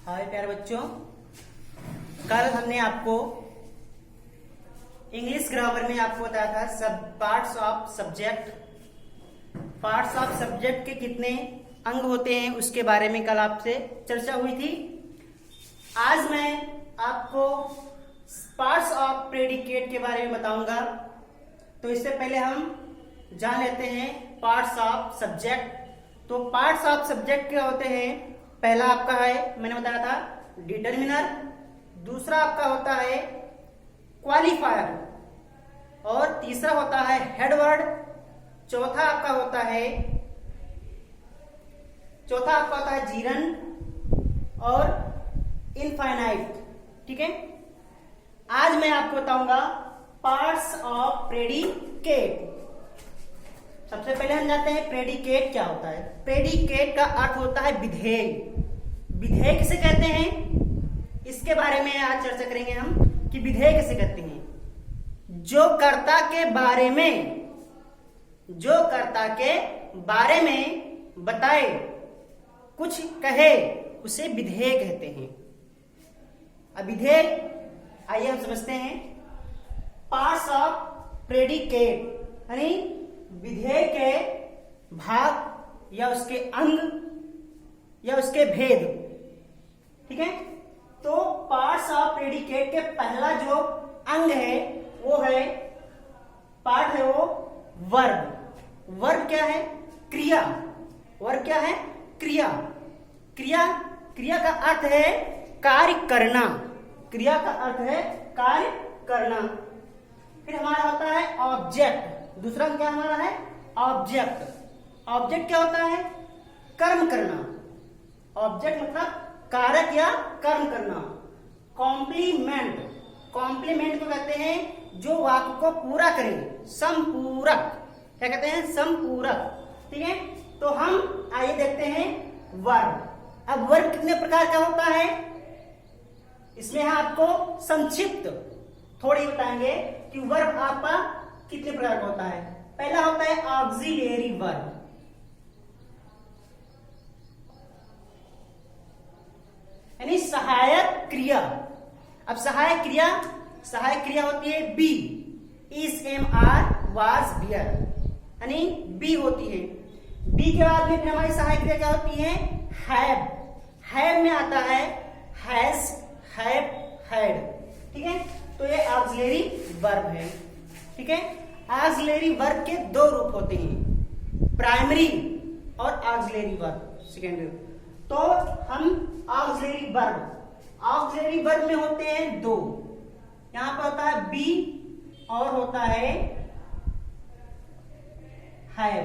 हाय प्यारे बच्चों, कल हमने आपको इंग्लिश ग्रामर में आपको बताया था सब पार्ट्स ऑफ सब्जेक्ट के कितने अंग होते हैं उसके बारे में कल आपसे चर्चा हुई थी। आज मैं आपको पार्ट्स ऑफ प्रेडिकेट के बारे में बताऊंगा। तो इससे पहले हम जान लेते हैं पार्ट्स ऑफ सब्जेक्ट। तो पार्ट्स ऑफ सब्जेक्ट क्या होते हैं? पहला आपका है, मैंने बताया था, डिटरमिनर। दूसरा आपका होता है क्वालिफायर और तीसरा होता है हेडवर्ड। चौथा आपका होता है जीरन और इनफाइनाइट। ठीक है, आज मैं आपको बताऊंगा पार्ट्स ऑफ प्रेडिकेट। सबसे पहले हम जानते हैं प्रेडिकेट क्या होता है। प्रेडिकेट का अर्थ होता है विधेय। विधेय किसे कहते हैं, इसके बारे में आज चर्चा करेंगे हम कि विधेय किसे कहते हैं। जो कर्ता के बारे में बताए, कुछ कहे, उसे विधेय कहते हैं। अब विधेय, आइए हम समझते हैं। पार्ट्स ऑफ प्रेडिकेट यानी विधेय के भाग या उसके अंग या उसके भेद। ठीक है, तो पार्ट्स ऑफ प्रेडिकेट के पहला जो अंग है वो है पार्ट है वो वर्ब। वर्ब क्या है? क्रिया। वर्ब क्या है? क्रिया। क्रिया का अर्थ है कार्य करना। क्रिया का अर्थ है कार्य करना। फिर हमारा होता है ऑब्जेक्ट। दूसरा क्या हमारा है? ऑब्जेक्ट। ऑब्जेक्ट क्या होता है? कर्म करना। ऑब्जेक्ट मतलब कारक या कर्म करना। कॉम्प्लीमेंट। कॉम्प्लीमेंट को कहते हैं जो वाक्य को पूरा करे, संपूरक। क्या कहते हैं? संपूरक। ठीक है, तो हम आइए देखते हैं वर्ब। अब वर्ब कितने प्रकार का होता है इसमें हम आपको संक्षिप्त थोड़ी बताएंगे कि वर्ब आपका कितने प्रकार का होता है। पहला होता है ऑक्सिलियरी वर्ब। यानी सहायक क्रिया। अब सहायक क्रिया होती है be. Is, am, are, was, were, यानी बी होती है। बी के बाद में फिर हमारी सहायक क्रिया क्या होती है? हैव। हैव में आता है हैज, हैव, हैड। ठीक है, तो ये ऑक्सिलियरी वर्ब है। ठीक है, ऑक्सिलियरी वर्ब के दो रूप होते हैं, प्राइमरी और ऑक्सिलियरी वर्ब सेकेंडरी। तो हम ऑक्सिलियरी वर्ब में होते हैं दो। यहां पर होता है बी और होता है हैव।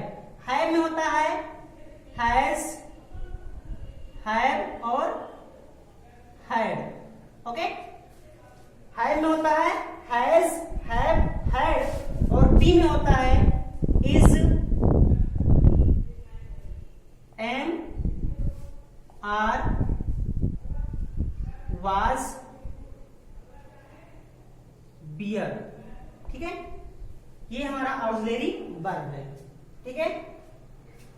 हैव में होता है हैज, हैव और हैड। ओके, हैव में होता है हैज, हैव, हैड और बी में होता है is, am, are, was, were. ठीक है, ये हमारा ऑक्सिलियरी वर्ब है। ठीक है,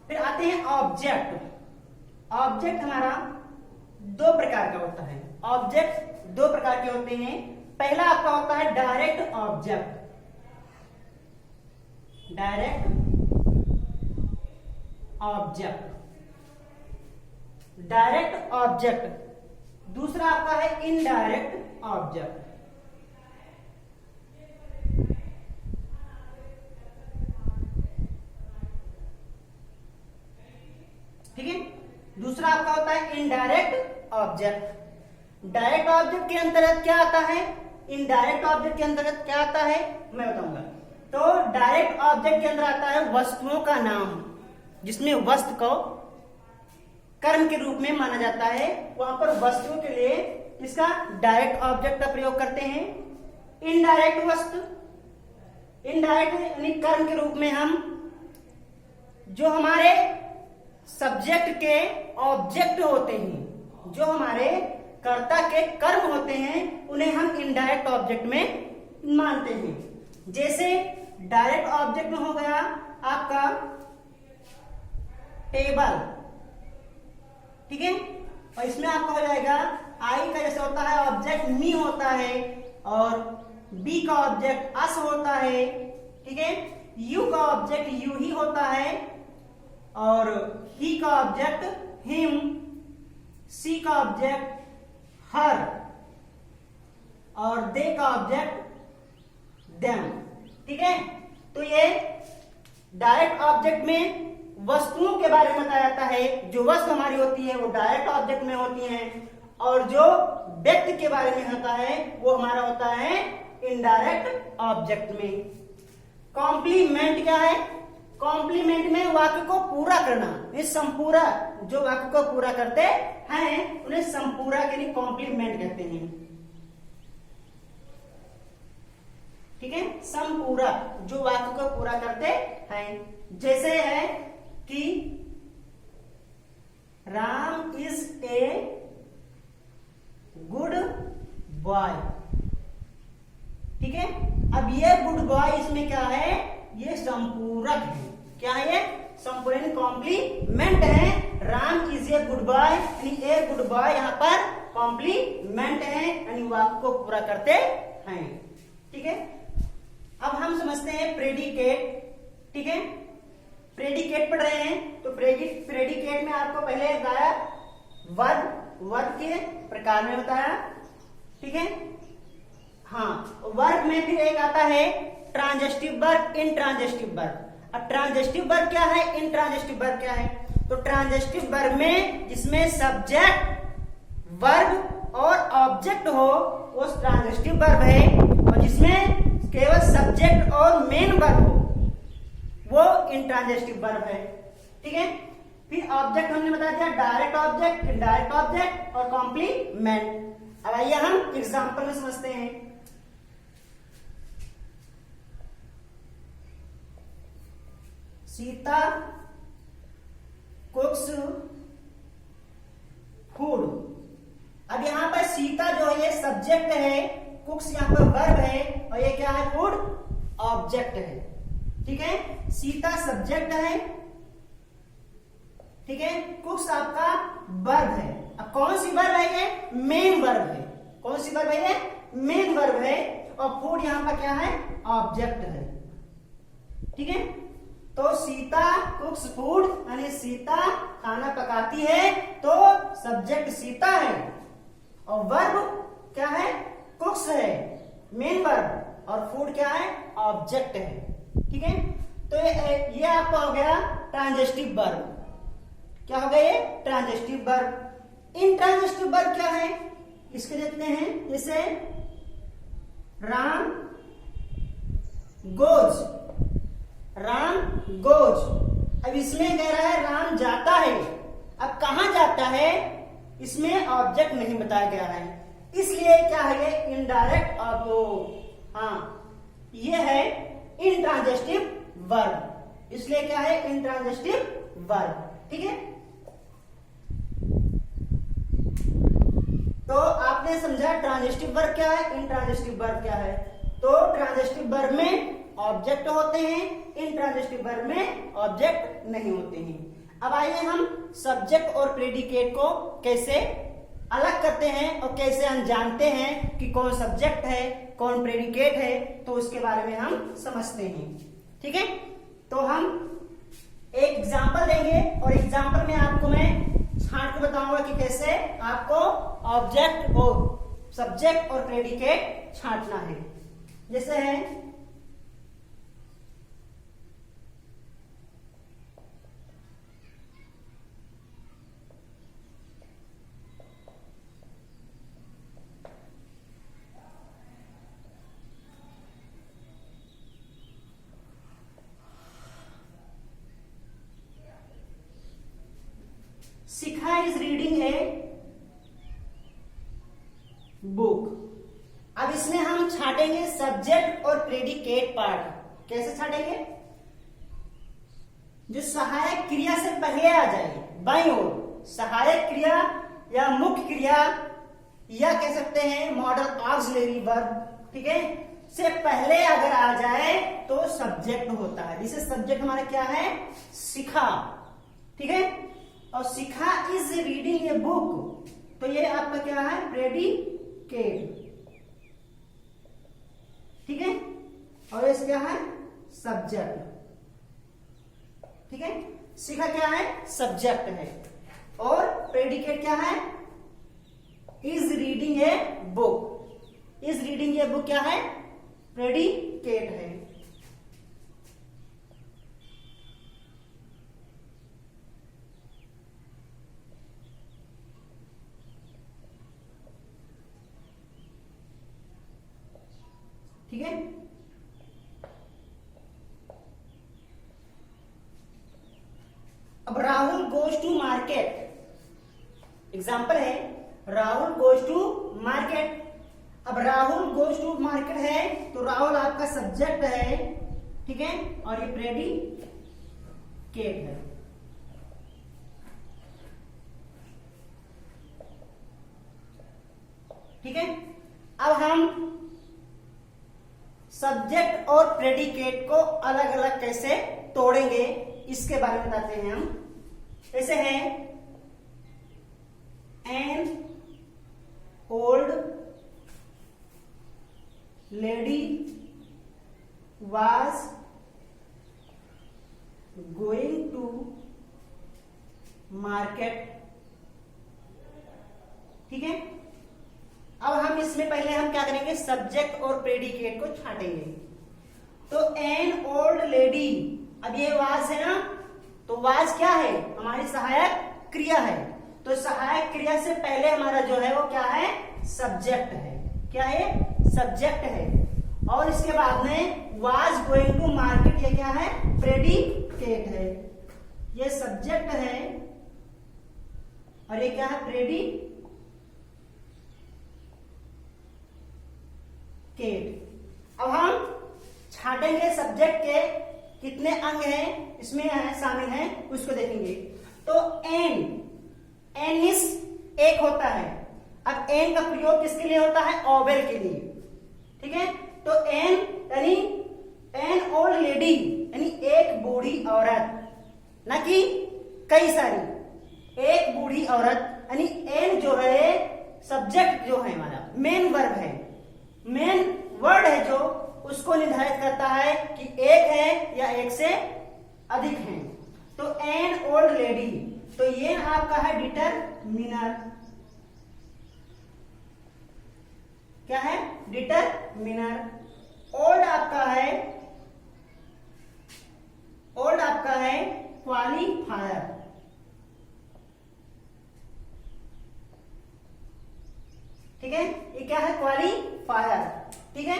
फिर आते हैं ऑब्जेक्ट। ऑब्जेक्ट हमारा दो प्रकार का होता है। ऑब्जेक्ट दो प्रकार के होते हैं। पहला आपका होता है डायरेक्ट ऑब्जेक्ट। Direct object. दूसरा आपका है इनडायरेक्ट ऑब्जेक्ट। ठीक है, दूसरा आपका होता है इनडायरेक्ट ऑब्जेक्ट। डायरेक्ट ऑब्जेक्ट के अंतर्गत क्या आता है, इनडायरेक्ट ऑब्जेक्ट के अंतर्गत क्या आता है, मैं बताऊंगा। तो डायरेक्ट ऑब्जेक्ट के अंदर आता है वस्तुओं का नाम, जिसमें वस्तु को कर्म के रूप में माना जाता है। वहां पर वस्तुओं के लिए इसका डायरेक्ट ऑब्जेक्ट का प्रयोग करते हैं। इनडायरेक्ट वस्तु, इनडायरेक्ट यानी कर्म के रूप में हम जो हमारे सब्जेक्ट के ऑब्जेक्ट होते हैं, जो हमारे कर्ता के कर्म होते हैं, उन्हें हम इनडायरेक्ट ऑब्जेक्ट में मानते हैं। जैसे डायरेक्ट ऑब्जेक्ट में हो गया आपका टेबल। ठीक है, और इसमें आपका हो जाएगा आई का जैसे होता है ऑब्जेक्ट मी होता है, और बी का ऑब्जेक्ट अस होता है, ठीक है। यू का ऑब्जेक्ट यू ही होता है, और ही का ऑब्जेक्ट हिम, सी का ऑब्जेक्ट हर, और दे का ऑब्जेक्ट देम, ठीक है। तो ये डायरेक्ट ऑब्जेक्ट में वस्तुओं के बारे में बताया जाता है। जो वस्तु हमारी होती है वो डायरेक्ट ऑब्जेक्ट में होती है, और जो व्यक्ति के बारे में होता है वो हमारा होता है इनडायरेक्ट ऑब्जेक्ट में। कॉम्प्लीमेंट क्या है? कॉम्प्लीमेंट में वाक्य को पूरा करना, ये संपूरा, जो वाक्य को पूरा करते हैं उन्हें संपूरा के लिए कॉम्प्लीमेंट कहते हैं, ठीक है। संपूरा जो वाक्य को पूरा करते हैं, जैसे है कि Ram is a good boy, ठीक है। अब ये गुड बॉय इसमें क्या है? ये संपूरक है। क्या है ये? संपूर्ण कॉम्प्लीमेंट है। Ram is a good boy, यानी ए गुड बॉय यहाँ पर कॉम्प्लीमेंट है, यानी वाक्य को पूरा करते हैं, ठीक है। अब हम समझते हैं प्रेडिकेट, ठीक है। प्रेडिकेट पढ़ रहे हैं तो प्रेडिकेट में आपको पहले बताया वर्ब के प्रकार में बताया, ठीक है। हाँ, वर्ब में फिर एक आता है ट्रांजिटिव वर्ब, इंट्रांजिटिव वर्ब। अब ट्रांजिटिव वर्ब क्या है, इंट्रांजिटिव वर्ब क्या है? तो ट्रांजिटिव वर्ब में जिसमें सब्जेक्ट वर्ब और ऑब्जेक्ट हो वो ट्रांजिटिव वर्ब है, और जिसमें केवल सब्जेक्ट और मेन वर्ब हो वो इंट्रांजिटिव वर्ब है, ठीक है। फिर ऑब्जेक्ट हमने बता दिया, डायरेक्ट ऑब्जेक्ट, इनडायरेक्ट ऑब्जेक्ट और कॉम्प्लीमेंट। अब आइए हम एग्जांपल में समझते हैं। सीता कुक्स फूड। अब यहां पर सीता जो है ये सब्जेक्ट है, कुक्स यहाँ पर वर्ब है, और ये क्या है? फूड ऑब्जेक्ट है, ठीक है। सीता सब्जेक्ट है, ठीक है। कुक्स आपका वर्ब है। अब कौन सी वर्ब है? ये मेन वर्ब है। कौन सी वर्ब है? ये मेन वर्ब है, और फूड यहाँ पर क्या है? ऑब्जेक्ट है, ठीक है। तो सीता कुक्स फूड, यानी सीता खाना पकाती है, तो सब्जेक्ट सीता है और वर्ब क्या है? कुक्स है, मेन वर्ब, और फूड क्या है? ऑब्जेक्ट है, ठीक है। तो ये आपका हो गया ट्रांजिटिव वर्ब। क्या हो गया ये? Transitive verb. इंट्रांजिटिव वर्ब क्या है? इसके देखते हैं, जैसे राम गोज, राम गोज। अब इसमें कह रहा है राम जाता है। अब कहां जाता है? इसमें ऑब्जेक्ट नहीं बताया गया है, इसलिए क्या है? ये इनडायरेक्ट ये है इंट्रांजिटिव वर्ब, इसलिए क्या है? इंट्रांजिटिव वर्ब, ठीक है। तो आपने समझा ट्रांजिटिव वर्ब क्या है, इंट्रांजिटिव वर्ब क्या है। तो ट्रांजिटिव वर्ब में ऑब्जेक्ट होते हैं, इंट्रांजिटिव वर्ब में ऑब्जेक्ट नहीं होते हैं। अब आइए हम सब्जेक्ट और प्रेडिकेट को कैसे अलग करते हैं और कैसे हम जानते हैं कि कौन सब्जेक्ट है कौन प्रेडिकेट है, तो उसके बारे में हम समझते हैं, ठीक है। तो हम एक एग्जांपल देंगे और एग्जांपल में आपको मैं छांट के बताऊंगा कि कैसे आपको ऑब्जेक्ट और सब्जेक्ट और प्रेडिकेट छांटना है। जैसे है शिखा इज रीडिंग ए बुक। अब इसमें हम छाटेंगे सब्जेक्ट और प्रेडिकेट पार्ट। कैसे छाटेंगे? जो सहायक क्रिया से पहले आ जाए बाईं ओर, सहायक क्रिया या मुख्य क्रिया या कह सकते हैं मॉडल ऑक्सिलरी वर्ब, ठीक है, से पहले अगर आ जाए तो सब्जेक्ट होता है। जिसे सब्जेक्ट हमारा क्या है? शिखा, ठीक है। और शिखा इज रीडिंग ए बुक, तो ये आपका क्या है, प्रेडिकेट। ठीक है, और ये क्या है, सब्जेक्ट। ठीक है, सीखा क्या है, सब्जेक्ट है। और प्रेडिकेट क्या है, is reading a book. Is reading a book क्या है, प्रेडिकेट है। ठीक है, अब Rahul goes to market. Example है, राहुल गोज टू मार्केट। अब राहुल गोज टू मार्केट है तो राहुल आपका सब्जेक्ट है। ठीक है, और ये प्रेडिकेट है। ठीक है, अब हम सब्जेक्ट और प्रेडिकेट को अलग अलग कैसे तोड़ेंगे इसके बारे में बताते हैं हम। ऐसे है, an old lady was going to market. ठीक है, अब हम इसमें पहले हम क्या करेंगे, सब्जेक्ट और प्रेडिकेट को छांटेंगे। तो एन ओल्ड लेडी, अब ये वाज है ना, तो वाज क्या है, हमारी सहायक क्रिया है। तो सहायक क्रिया से पहले हमारा जो है वो क्या है, सब्जेक्ट है। क्या है, सब्जेक्ट है। और इसके बाद में वाज गोइंग टू मार्केट, ये क्या है, प्रेडिकेट है। ये सब्जेक्ट है और ये क्या है, प्रेडिकेट। अब हम छांटेंगे सब्जेक्ट के कितने अंग हैं इसमें है, शामिल हैं, उसको देखेंगे। तो एन इस एक होता है। अब एन का प्रयोग किसके लिए होता है, ऑवेल के लिए। ठीक है, तो एन यानी एन ओल्ड लेडी यानी एक बूढ़ी औरत, ना कि कई सारी, एक बूढ़ी औरत। यानी एन जो है सब्जेक्ट जो है हमारा, मेन वर्ब है, मेन वर्ड है जो उसको निर्धारित करता है कि एक है या एक से अधिक है। तो एन ओल्ड लेडी, तो ये आपका है डिटरमिनर। क्या है, डिटरमिनर। ओल्ड आपका है, ओल्ड आपका है क्वालिफायर। ठीक है, ये क्या है, क्वालिफायर। ठीक है,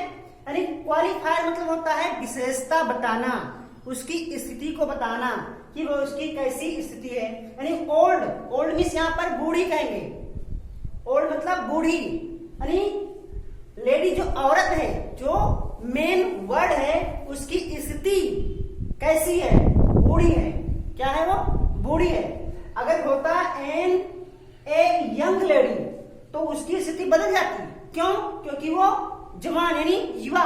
यानी क्वालिफायर मतलब होता है विशेषता बताना, उसकी स्थिति को बताना कि वो उसकी कैसी स्थिति है। यानी ओल्ड, ओल्ड मीन्स यहां पर बूढ़ी कहेंगे। ओल्ड मतलब बूढ़ी, यानी लेडी जो औरत है, जो मेन वर्ड है, उसकी स्थिति कैसी है, बूढ़ी है। क्या है, वो बूढ़ी है। अगर होता एन ए यंग लेडी तो उसकी स्थिति बदल जाती। क्यों, क्योंकि वो जवान यानी युवा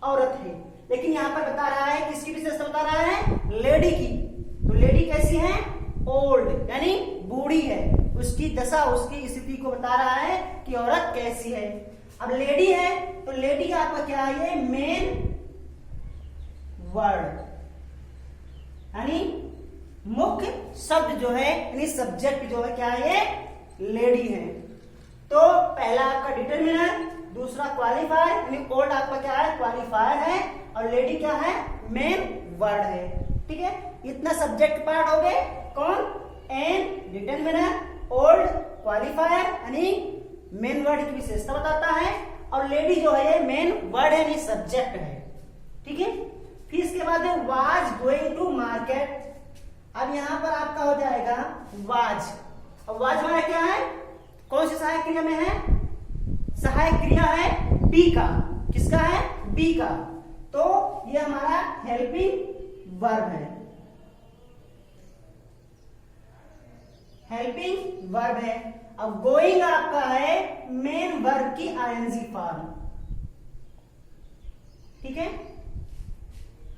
औरत है। लेकिन यहां पर बता रहा है, किसकी विशेषता बता रहा है, लेडी की। तो लेडी कैसी है, ओल्ड यानी बूढ़ी है। उसकी दशा, उसकी स्थिति को बता रहा है कि औरत कैसी है। अब लेडी है तो लेडी आपका क्या है, ये मेन वर्ड यानी मुख्य शब्द जो है, यानी सब्जेक्ट जो है क्या है, ये लेडी है। तो पहला आपका डिटरमिनर, दूसरा क्वालिफायर, यानी ओल्ड आपका क्या है, क्वालिफायर है, और लेडी क्या है, मेन वर्ड है। ठीक है, इतना सब्जेक्ट पार्ट हो गए। कौन, एन डिटरमिनर, ओल्ड क्वालिफायर यानी मेन वर्ड की विशेषता बताता है, और लेडी जो है ये मेन वर्ड है यानी सब्जेक्ट है। ठीक है, फिर इसके बाद है वाज गोइंग टू मार्केट। अब यहां पर आपका हो जाएगा वाज। अब वाज हमारा क्या है, कौन सी सहायक क्रिया में है, सहायक क्रिया है बी का। किसका है, बी का। तो ये हमारा हेल्पिंग वर्ब है, हेल्पिंग वर्ब है। अब गोइंग आपका है मेन वर्ब की आईएनजी फॉर्म। ठीक है,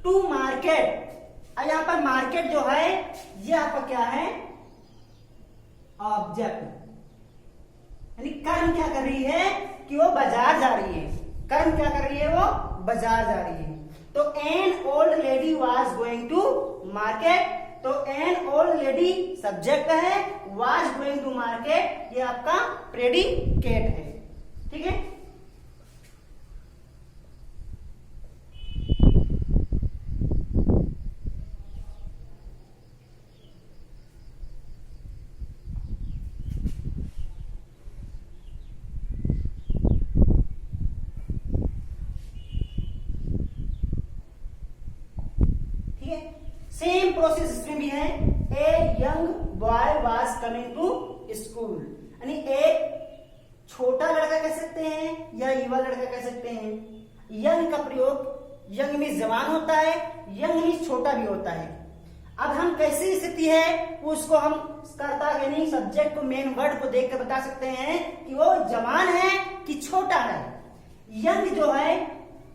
टू मार्केट। अब यहां पर मार्केट जो है ये आपका क्या है, ऑब्जेक्ट। यानी कर्म क्या कर रही है कि वो बाजार जा रही है। कर्म क्या कर रही है, वो बाजार जा रही है। तो an old lady was going to market, तो एन ओल्ड लेडी सब्जेक्ट है, वाज गोइंग टू मार्केट ये आपका प्रेडिकेट है। ठीक है, सेम प्रोसेस इसमें भी है। A young boy was coming to school, यानी एक छोटा लड़का कह सकते हैं या युवा लड़का कह सकते हैं। यंग का प्रयोग यंग मीन्स जवान होता है, यंग मीन्स छोटा भी होता है। अब हम कैसी स्थिति है उसको हम कर्ता यानी सब्जेक्ट को मेन वर्ड को देख कर बता सकते हैं कि वो जवान है कि छोटा है। यंग जो है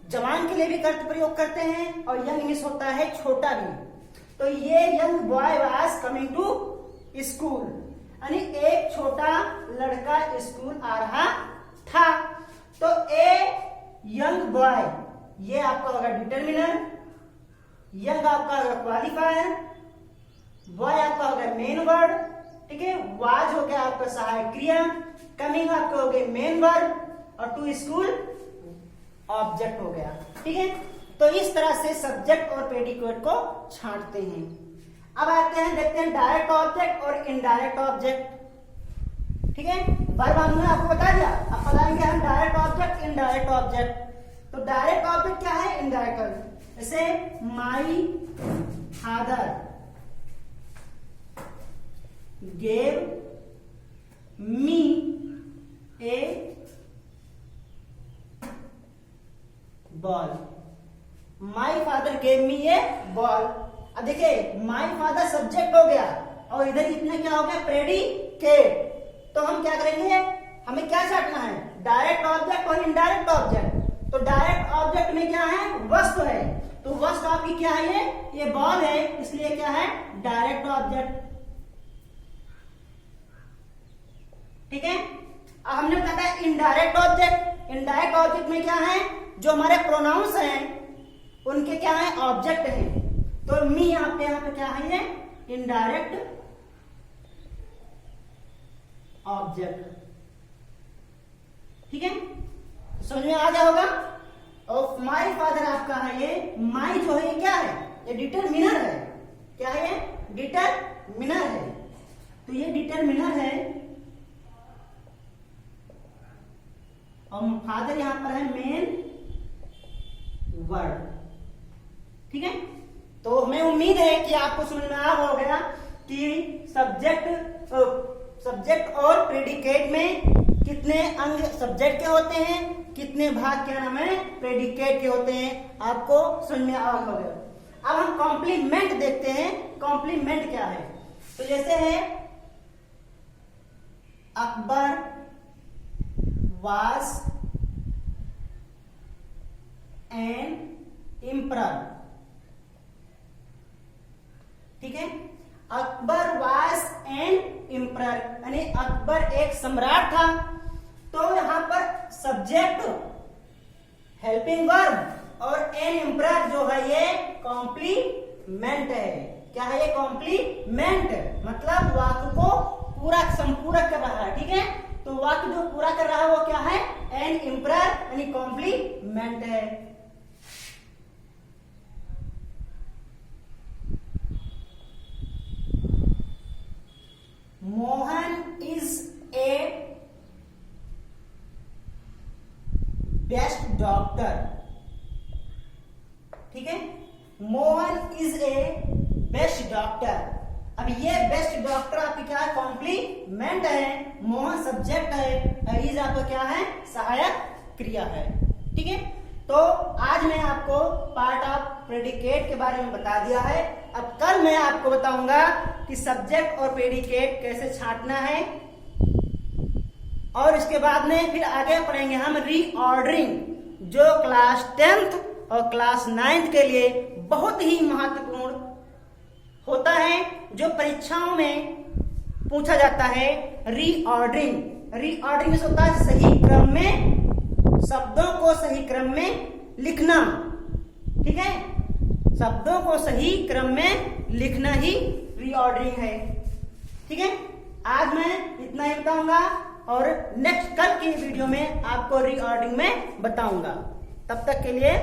जवान के लिए भी कर्त प्रयोग करते हैं और यंग मीन्स होता है छोटा भी। तो ये young boy was coming to school, यानी एक छोटा लड़का स्कूल आ रहा था। तो ए यंग बॉय ये आपका होगा डिटर्मिनर, यंग आपका होगा क्वालिफायर, बॉय आपका होगा मेन वर्ड, ठीक है। वाज हो गया आपका सहायक क्रिया, कमिंग आपका हो गया मेन वर्ड और टू स्कूल ऑब्जेक्ट हो गया। ठीक है, तो इस तरह से सब्जेक्ट और प्रेडिकेट को छांटते हैं। अब आते हैं देखते हैं डायरेक्ट ऑब्जेक्ट और इनडायरेक्ट ऑब्जेक्ट। ठीक है, वर्ब हमने आपको बता दिया, अब बताएंगे हम डायरेक्ट ऑब्जेक्ट इनडायरेक्ट ऑब्जेक्ट। तो डायरेक्ट ऑब्जेक्ट क्या है, इनडायरेक्ट ऑब्जेक्ट। जैसे my father gave me A ball, my father gave me A ball. अब देखिए माई फादर सब्जेक्ट हो गया और इधर इतने क्या हो गया, प्रेडिकेट। तो हम क्या करेंगे, हमें क्या छांटना है, डायरेक्ट ऑब्जेक्ट और इनडायरेक्ट ऑब्जेक्ट। तो डायरेक्ट ऑब्जेक्ट में क्या है, वस्तु है, तो वस्तु आपकी क्या है, ये बॉल है, इसलिए क्या है, डायरेक्ट ऑब्जेक्ट। ठीक है, अब हमने बताया इनडायरेक्ट ऑब्जेक्ट। इनडायरेक्ट ऑब्जेक्ट में क्या है, जो हमारे प्रोनाउंस हैं उनके क्या है, ऑब्जेक्ट है। तो मी आपके यहाँ पे क्या है, ये इनडायरेक्ट ऑब्जेक्ट। ठीक है, समझ में आ गया होगा। और माई फादर आपका है, ये माई जो है ये क्या है, ये डिटरमिनर है। क्या है, ये डिटरमिनर है। तो ये डिटरमिनर है और फादर यहां पर है मेन वर्ड। ठीक है, तो हमें उम्मीद है कि आपको समझ में आ हो गया कि सब्जेक्ट और प्रेडिकेट में कितने अंग सब्जेक्ट के होते हैं, कितने भाग क्या नाम है, प्रेडिकेट के होते हैं। आपको समझ में आ हो गया। अब हम कॉम्प्लीमेंट देखते हैं, कॉम्प्लीमेंट क्या है। तो जैसे है अकबर वाज एन एम्परर। ठीक है, अकबर वाज एन एम्परर, यानी अकबर एक सम्राट था। तो यहां पर सब्जेक्ट हेल्पिंग वर्ब और एन एम्परर जो है ये कॉम्प्लीमेंट है। क्या है, ये कॉम्प्लीमेंट, मतलब वाक्य को पूरा संपूरक कर रहा है। ठीक है, तो वाक्य जो पूरा कर रहा है वो क्या है, एन एम्परर यानी कॉम्प्लीमेंट है। Mohan is a best doctor. ठीक है, Mohan is a best doctor. अब ये बेस्ट डॉक्टर आपकी क्या है, कॉम्प्लीमेंट है, मोहन सब्जेक्ट है, इज आपका क्या है, सहायक क्रिया है। ठीक है, तो आज मैं आपको पार्ट ऑफ प्रेडिकेट के बारे में बता दिया है। अब कल मैं आपको बताऊंगा कि सब्जेक्ट और प्रेडिकेट कैसे छांटना है, और इसके बाद में फिर आगे पढ़ेंगे हम रीऑर्डरिंग, जो क्लास 10th और क्लास 9th के लिए बहुत ही महत्वपूर्ण होता है, जो परीक्षाओं में पूछा जाता है रीऑर्डरिंग। रीऑर्डरिंग में होता है सही क्रम में, शब्दों को सही क्रम में लिखना। ठीक है, शब्दों को सही क्रम में लिखना ही रीऑर्डरिंग है। ठीक है, आज मैं इतना ही बताऊंगा और नेक्स्ट कल की वीडियो में आपको रीऑर्डरिंग में बताऊंगा। तब तक के लिए